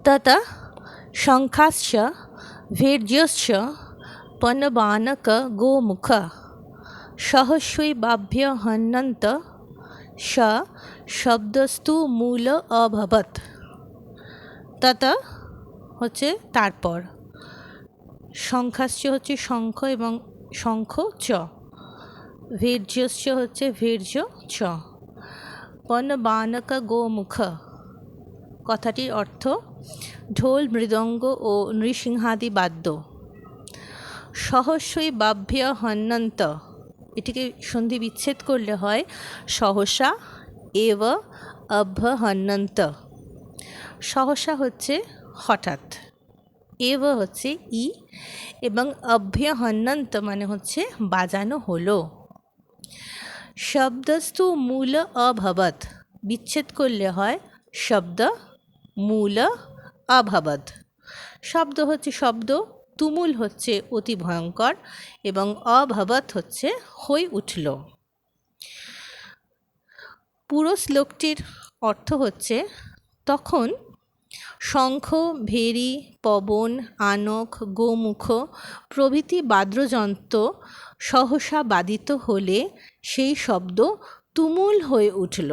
तत शंखाश्च भेर्यश्च पनबानक गोमुख सहस्वैवाभ्यहन्यन्त स শব্দস্তু মূল অভবৎ। তত হচ্ছে তারপর, শঙ্খাশ্চ হচ্ছে শঙ্খ এবং শঙ্খ চ, ভীর্যশ্চ হচ্ছে ভীর্য চ, পনবানক গোমুখ কথাটির অর্থ ঢোল মৃদঙ্গ ও নৃসিংহাদি বাদ্য। সহস্বৈবাভ্যহন্যন্ত এটিকে সন্ধি বিচ্ছেদ করলে হয় সহসা এব অভ্যহন্যন্ত। সহসা হচ্ছে হঠাৎ, এব হচ্ছে ই, এবং অভ্যহন্যন্ত মানে হচ্ছে বাজানো হলো। শব্দস্তু মূল অভবৎ বিচ্ছেদ করলে হয় শব্দ মূল অভবৎ। শব্দ হচ্ছে শব্দ, তুমুল হচ্ছে অতি ভয়ঙ্কর, এবং অভবৎ হচ্ছে হয়ে উঠল। পুরো শ্লোকটির অর্থ হচ্ছে তখন শঙ্খ, ভেরী, পবন, আনক, গোমুখ প্রভৃতি বাদ্যযন্ত্র সহসা বাদিত হলে সেই শব্দ তুমুল হয়ে উঠল।